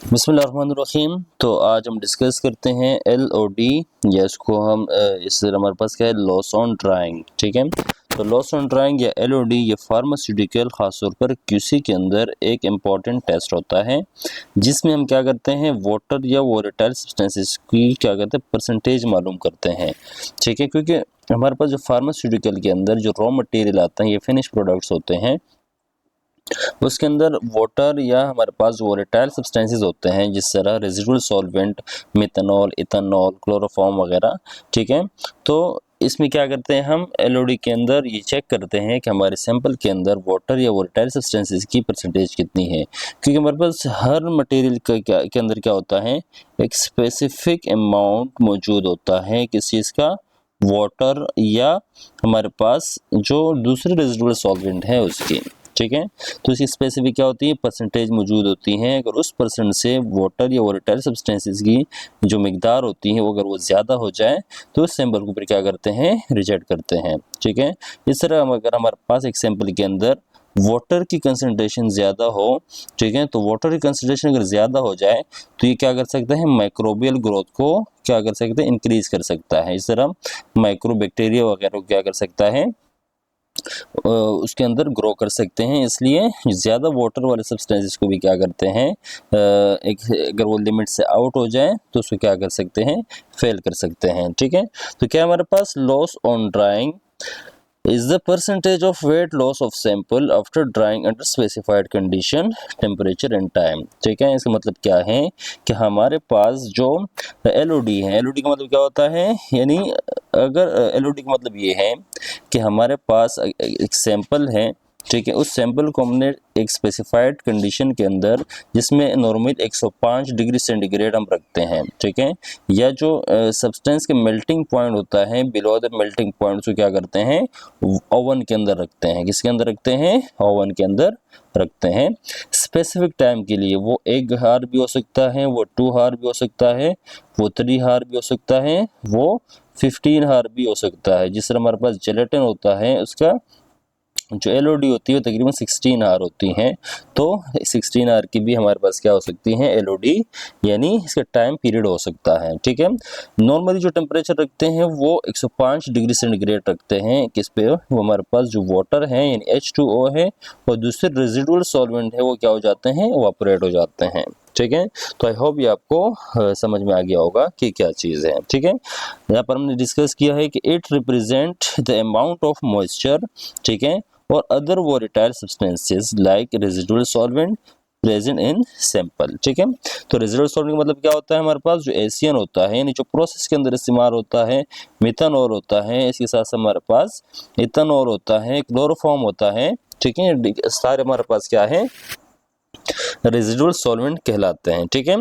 बिस्मिल्लाहिर्रहमानिर्रहीम। तो आज हम डिस्कस करते हैं LOD या इसको हम इस हमारे पास क्या है लॉस ऑन ड्राइंग। ठीक है, तो लॉस ऑन ड्राइंग या LOD ये फार्मास्यूटिकल खासतौर पर QC के अंदर एक इम्पॉर्टेंट टेस्ट होता है जिसमें हम क्या करते हैं वाटर या वोलेटाइल सब्सटेंसेस की क्या करते हैं परसेंटेज मालूम करते हैं। ठीक है, क्योंकि हमारे पास जो फार्मास्यूटिकल के अंदर जो रॉ मटेरियल आता है ये फिनिश प्रोडक्ट्स होते हैं, उसके अंदर वाटर या हमारे पास वोलेटाइल सब्सटेंसेस होते हैं जिस तरह residual solvent, methanol, ethanol, chloroform वगैरह। ठीक है, तो इसमें क्या करते हैं हम LOD के अंदर ये चेक करते हैं कि हमारे सैंपल के अंदर वाटर या वोलेटाइल सब्सटेंसेस की परसेंटेज कितनी है, क्योंकि हमारे पास हर मटेरियल के अंदर क्या होता है एक स्पेसिफिक अमाउंट मौजूद होता है किस चीज़ का, वाटर या हमारे पास जो दूसरे रेजिडुअल सॉल्वेंट है उसकी। ठीक है, तो इसकी स्पेसिफिक क्या होती है परसेंटेज मौजूद होती है। अगर उस परसेंट से वाटर या वोलेटाइल सब्सटेंसेस की जो मिकदार होती है वो अगर वो ज़्यादा हो जाए तो उस सैंपल को फिर क्या करते हैं रिजेक्ट करते हैं। ठीक है, इस तरह अगर हमारे पास एक सैंपल के अंदर वाटर की कंसंट्रेशन ज़्यादा हो, ठीक है, तो वाटर की कंसंट्रेशन अगर ज़्यादा हो जाए तो ये क्या कर सकता है माइक्रोबियल ग्रोथ को क्या कर सकते हैं इंक्रीज कर सकता है। इस तरह माइक्रोबैक्टीरिया वगैरह को क्या कर सकता है उसके अंदर ग्रो कर सकते हैं। इसलिए ज़्यादा वाटर वाले सब्सटेंसेस को भी क्या करते हैं एक अगर वो लिमिट से आउट हो जाए तो उसको क्या कर सकते हैं फेल कर सकते हैं। ठीक है, तो क्या हमारे पास loss on drawing is the percentage of weight loss of sample after drying under specified condition, temperature and time। ठीक है, इसका मतलब क्या है कि हमारे पास जो LOD है, LOD का मतलब क्या होता है, यानी अगर LOD का मतलब ये है कि हमारे पास एक सैंपल है, ठीक है, उस सैंपल को हमने एक स्पेसिफाइड कंडीशन के अंदर जिसमें नॉर्मल 105 डिग्री सेंटीग्रेड हम रखते हैं, ठीक है, या जो सब्सटेंस के मेल्टिंग पॉइंट होता है बिलो द मेल्टिंग पॉइंट को क्या करते हैं ओवन के अंदर रखते हैं। किसके अंदर रखते हैं ओवन के अंदर रखते हैं स्पेसिफिक टाइम के लिए। वो 1 हार भी हो सकता है, वो 2 हार भी हो सकता है, वो 3 हार भी हो सकता है, वो 15 हार भी हो सकता है। जिस तरह हमारे पास जेलेटिन होता है उसका जो LOD होती है वो तकरीबन 16 आवर होती हैं, तो 16 आवर की भी हमारे पास क्या हो सकती है LOD, यानी इसका टाइम पीरियड हो सकता है। ठीक है, नॉर्मली जो टेम्परेचर रखते हैं वो 105 डिग्री सेंटीग्रेड रखते हैं। किस पे वो हमारे पास जो वाटर है यानी H2O है और दूसरे रेजिडुअल सॉल्वेंट है वो क्या हो जाते हैं इवापोरेट हो जाते हैं। ठीक है, तो आई होप ये आपको समझ में आ गया होगा कि क्या चीज़ है। ठीक है, यहाँ पर हमने डिस्कस किया है कि it represent the amount of moisture, ठीक है, और other volatile substances like residual solvent present in sample. ठीक है, तो रेजिडुअल सॉल्वेंट का मतलब क्या होता है हमारे पास जो एशियन होता है यानी जो प्रोसेस के अंदर इस्तेमाल होता है, मेथनॉल होता है, इसके साथ साथ हमारे पास इथेनॉल होता है, क्लोरोफॉर्म होता है। ठीक है, सारे हमारे पास क्या है रेजिडुअल सॉल्वेंट कहलाते हैं। ठीक है,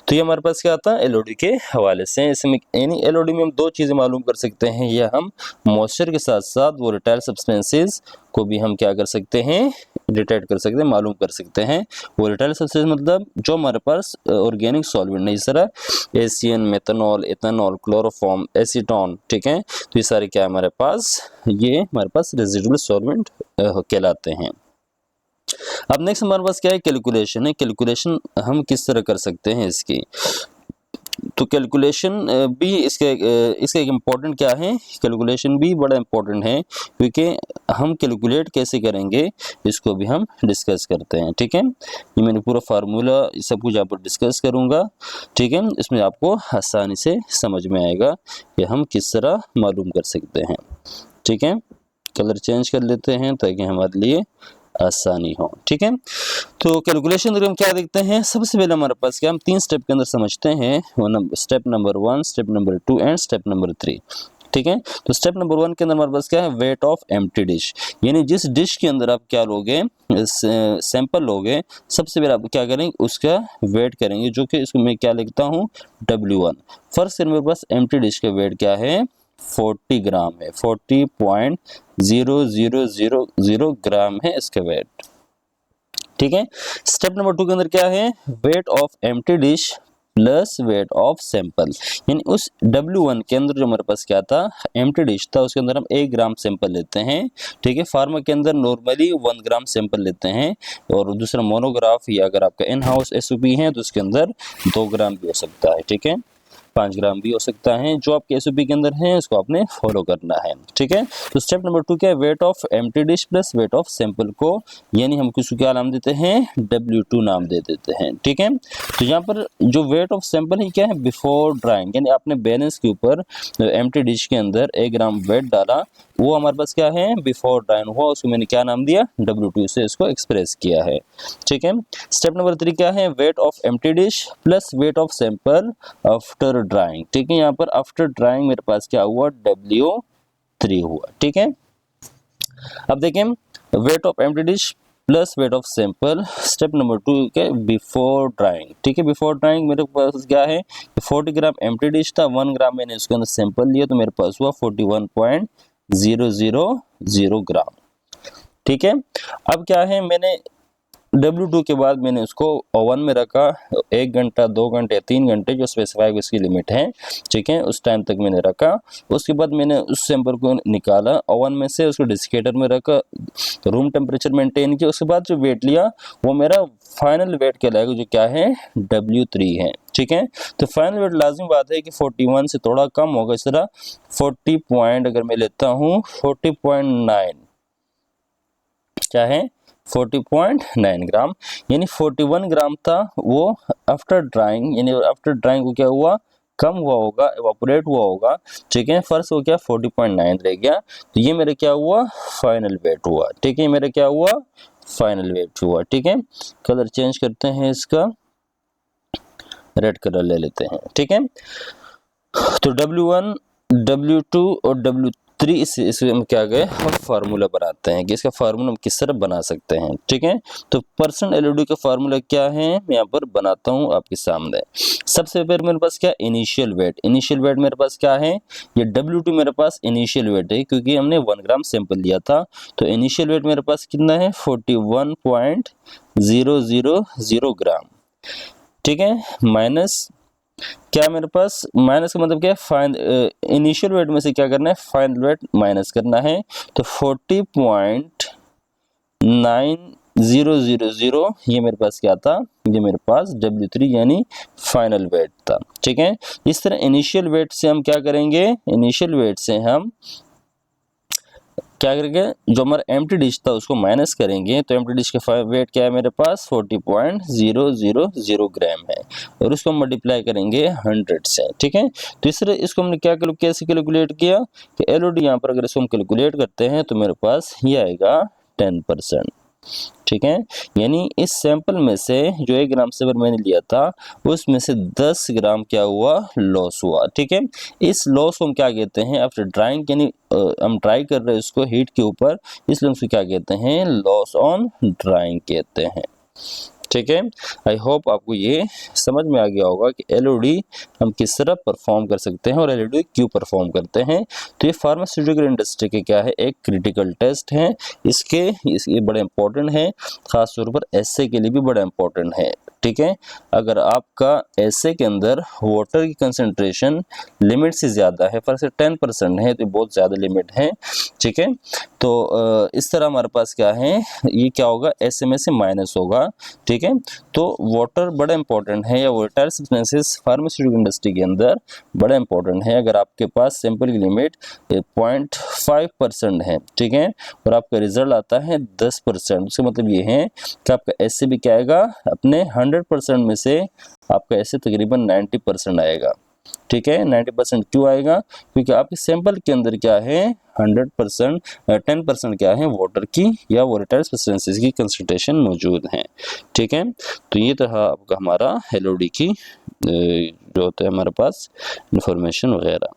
तो ये हमारे पास क्या आता है LOD के हवाले से। इसमें यानी LOD में हम 2 चीज़ें मालूम कर सकते हैं, या हम मॉइस्चर के साथ साथ वोलेटाइल सब्सटेंसेस को भी हम क्या कर सकते हैं डिटेक्ट कर सकते हैं, मालूम कर सकते हैं। वोलेटाइल सब्सटेंस मतलब जो हमारे पास ऑर्गेनिक सॉल्वेंट है, इस तरह Asian, methanol, ethanol, chloroform, acetone. ठीक है, तो ये सारे क्या हमारे पास ये हमारे पास रेजिडुअल सॉल्वेंट कहलाते हैं। अब नेक्स्ट हमारे पास क्या है कैलकुलेशन है। कैलकुलेशन हम किस तरह कर सकते हैं इसकी, तो कैलकुलेशन भी इसके एक इम्पोर्टेंट क्या है, कैलकुलेशन भी बड़ा इम्पोर्टेंट है, क्योंकि हम कैलकुलेट कैसे करेंगे इसको भी हम डिस्कस करते हैं। ठीक है, ये मैंने पूरा फार्मूला सब कुछ आप डिस्कस करूँगा। ठीक है, इसमें आपको आसानी से समझ में आएगा कि हम किस तरह मालूम कर सकते हैं। ठीक है, कलर चेंज कर लेते हैं ताकि हमारे लिए आसानी हो। ठीक है, तो कैलकुलेशन हम क्या देखते हैं, सबसे पहले हमारे पास क्या हम 3 स्टेप के अंदर समझते हैं, step number 1, step number 2 and step number 3। ठीक है, तो स्टेप नंबर 1 के अंदर हमारे पास क्या है वेट ऑफ एम्प्टी डिश, यानी जिस डिश के अंदर आप क्या लोगे सैंपल लोगे, सबसे पहले आप क्या करेंगे उसका वेट करेंगे, जो कि इसको मैं क्या लिखता हूँ W1। फर्स्ट मेरे पास एम्प्टी डिश का वेट क्या है 40 ग्राम है, 40.0000 ग्राम है इसका वेट। ठीक है, स्टेप नंबर 2 के अंदर क्या है weight of empty dish plus weight of sample, यानी उस W1 के अंदर जो हमारे पास क्या था, एम्प्टी डिश था, उसके अंदर हम 1 ग्राम सैंपल लेते हैं, ठीक है। फार्मा के अंदर नॉर्मली 1 ग्राम सैंपल लेते हैं, और दूसरा मोनोग्राफ या अगर आपका इन हाउस SOP है तो उसके अंदर 2 ग्राम भी हो सकता है, ठीक है, 5 ग्राम भी हो सकता है। जो आपके SOP के अंदर है उसको आपने फॉलो करना है, ठीक है। तो स्टेप नंबर 2 क्या है, weight of empty dish plus weight of sample को, यानी हम किसको क्या नाम देते हैं, W2 नाम दे देते हैं, ठीक है। तो यहाँ पर जो वेट ऑफ सैंपल है क्या है, बिफोर ड्राइंग, यानी आपने बैलेंस के ऊपर एम्प्टी डिश के अंदर 1 ग्राम वेट डाला, वो हमारे पास क्या है, बिफोर ड्राइंग हुआ, उसको मैंने क्या नाम दिया, W2 से इसको एक्सप्रेस किया है, ठीक है। स्टेप नंबर 3 क्या है, weight of empty dish plus weight of sample after drawing, ठीक है। यहाँ पर आफ्टर ड्राइंग मेरे पास क्या हुआ, W3 हुआ, ठीक है। अब देखें, weight of empty dish plus weight of sample, step number 2 के बिफोर ड्राइंग, ठीक है। बिफोर ड्राइंग मेरे पास क्या है, 40 ग्राम एम्प्टी डिश था, 1 ग्राम मैंने इसके अंदर सैंपल लिया, तो मेरे पास हुआ 41.000 ग्राम, ठीक है। अब क्या है, मैंने W2 के बाद मैंने उसको ओवन में रखा 1 घंटा, 2 घंटे, 3 घंटे, जो स्पेसिफाइड उसकी लिमिट है, ठीक है, उस टाइम तक मैंने रखा। उसके बाद मैंने उस सैंपल को निकाला ओवन में से, उसको डिस्केटर में रखा, रूम टेम्परेचर मेंटेन किया, उसके बाद जो वेट लिया वो मेरा फाइनल वेट कहलाएगा, जो क्या है, W3 है, ठीक है। तो फाइनल वेट लाजमी बात है कि 41 से थोड़ा कम होगा, इस तरह 40 पॉइंट अगर मैं लेता हूँ 40.9 क्या है, 40.9 ग्राम, यानी 41 ग्राम था वो आफ्टर ड्राइंग, यानी आफ्टर ड्राइंग को क्या हुआ, कम हुआ होगा, एवापोरेट हुआ होगा, ठीक है। फर्स्ट हो गया 40.9 रह गया, तो ये मेरा क्या हुआ, फाइनल वेट हुआ, ठीक है, मेरा क्या हुआ, फाइनल वेट हुआ, ठीक है। कलर चेंज करते हैं, इसका रेड कलर ले लेते हैं, ठीक है। तो W1, W2 और W3 इससे हम क्या गए, हम फार्मूला बनाते हैं कि इसका फार्मूला हम किस तरह बना सकते हैं, ठीक है। तो परसेंट LOD का फार्मूला क्या है, मैं यहाँ पर बनाता हूँ आपके सामने। सबसे पहले मेरे पास क्या, इनिशियल वेट मेरे पास क्या है, ये W2 मेरे पास इनिशियल वेट है, क्योंकि हमने 1 ग्राम सैंपल लिया था, तो इनिशियल वेट मेरे पास कितना है, 41.000 ग्राम, ठीक है, माइनस क्या मेरे पास, माइनस का मतलब क्या है, इनिशियल वेट में से क्या करना है, फाइनल वेट माइनस करना है, तो 40.9000 ये मेरे पास क्या था, ये मेरे पास W3 यानी फाइनल वेट था, ठीक है। इस तरह इनिशियल वेट से हम क्या करेंगे, इनिशियल वेट से हम क्या करेंगे, जो हमारा एम्प्टी डिश था उसको माइनस करेंगे, तो एम्प्टी डिश का वेट क्या है मेरे पास, 40.000 ग्राम है, और उसको मल्टीप्लाई करेंगे 100 से, ठीक है। तो इस तरह इसको हमने क्या कैसे कैलकुलेट किया कि LOD यहाँ पर अगर इसको हम कैलकुलेट करते हैं तो मेरे पास ये आएगा 10%, ठीक है। यानी इस सैंपल में से जो 1 ग्राम सैंपल मैंने लिया था उसमें से 10 ग्राम क्या हुआ, लॉस हुआ, ठीक है। इस लॉस को हम क्या कहते हैं, आफ्टर ड्राइंग, यानी हम ड्राई कर रहे हैं उसको हीट के ऊपर, इसलिए उसको क्या कहते हैं, लॉस ऑन ड्राइंग कहते हैं, ठीक है। आई होप आपको ये समझ में आ गया होगा कि LOD हम किस तरह परफॉर्म कर सकते हैं और LOD क्यों परफॉर्म करते हैं। तो ये फार्मास्यूटिकल इंडस्ट्री के क्या है, एक क्रिटिकल टेस्ट है, इसके बड़े इंपॉर्टेंट है, खास तौर पर एसए के लिए भी बड़ा इंपॉर्टेंट है, ठीक है। अगर आपका एसए के अंदर वाटर की कंसंट्रेशन लिमिट से ज़्यादा है, फर्क से 10% है, तो बहुत ज़्यादा लिमिट है, ठीक है। तो इस तरह हमारे पास क्या है, ये क्या होगा, एसए में से माइनस होगा, ठीक है। तो वाटर बड़ा इंपॉर्टेंट है, या वाटर सब्सटेंसेस फार्मास्यूटिकल इंडस्ट्री के अंदर बड़ा इंपॉर्टेंट है। अगर आपके पास सैंपल की लिमिट 0.5% है, ठीक है, और आपका रिजल्ट आता है 10%, उसका मतलब ये है कि आपका एसए भी क्या आएगा, अपने 100% में से आपका ऐसे तकरीबन 90% आएगा, ठीक है। 90% क्यों आएगा, क्योंकि आपके सैंपल के अंदर क्या है, 100% 10% क्या है, वाटर की या वोलेटाइल सब्सटेंसेस की कंसंट्रेशन मौजूद है, ठीक है। तो ये तरह आपका हमारा LOD की जो होता है हमारे पास इंफॉर्मेशन वगैरह।